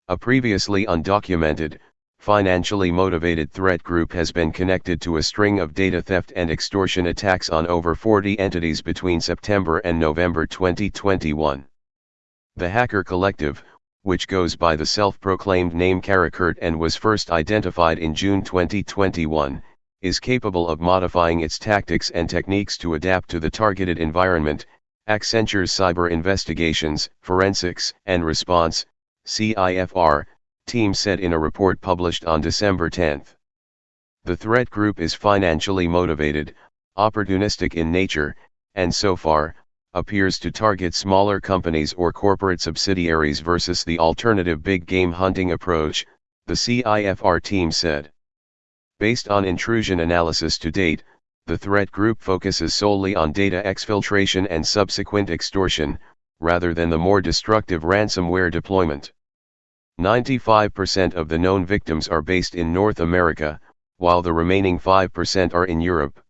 A previously undocumented, financially motivated threat group has been connected to a string of data theft and extortion attacks on over 40 entities between September and November 2021. The hacker collective, which goes by the self-proclaimed name Karakurt and was first identified in June 2021, is capable of modifying its tactics and techniques to adapt to the targeted environment, Accenture's Cyber Investigations, Forensics, and Response, CIFR, team said in a report published on December 10. The threat group is financially motivated, opportunistic in nature, and so far, appears to target smaller companies or corporate subsidiaries versus the alternative big game hunting approach, the CIFR team said. Based on intrusion analysis to date, the threat group focuses solely on data exfiltration and subsequent extortion, rather than the more destructive ransomware deployment. 95% of the known victims are based in North America, while the remaining 5% are in Europe.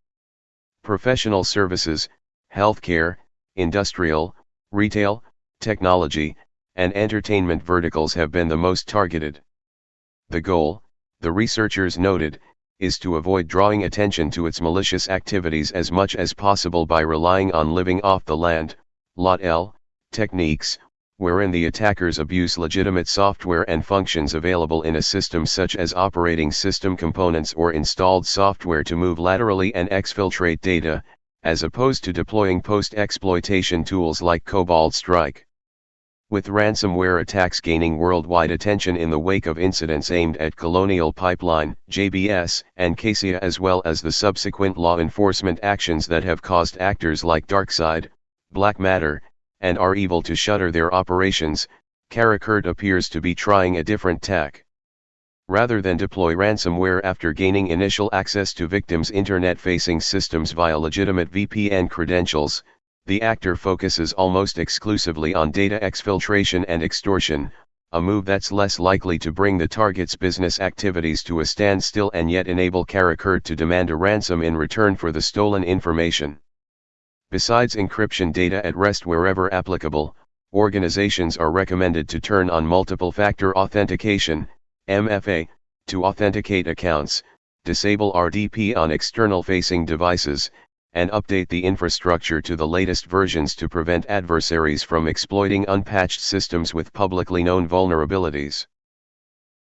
Professional services, healthcare, industrial, retail, technology, and entertainment verticals have been the most targeted. The goal, the researchers noted, is to avoid drawing attention to its malicious activities as much as possible by relying on living off the land, LOT-L, techniques, wherein the attackers abuse legitimate software and functions available in a system such as operating system components or installed software to move laterally and exfiltrate data, as opposed to deploying post-exploitation tools like Cobalt Strike. With ransomware attacks gaining worldwide attention in the wake of incidents aimed at Colonial Pipeline, JBS, and Cassia, as well as the subsequent law enforcement actions that have caused actors like DarkSide, Black Matter, and REvil to shutter their operations, Karakurt appears to be trying a different tack. Rather than deploy ransomware after gaining initial access to victims' internet-facing systems via legitimate VPN credentials, the actor focuses almost exclusively on data exfiltration and extortion, a move that's less likely to bring the target's business activities to a standstill and yet enable Karakurt to demand a ransom in return for the stolen information. Besides encryption data at rest wherever applicable, organizations are recommended to turn on multiple-factor authentication, MFA, to authenticate accounts, disable RDP on external-facing devices, and update the infrastructure to the latest versions to prevent adversaries from exploiting unpatched systems with publicly known vulnerabilities.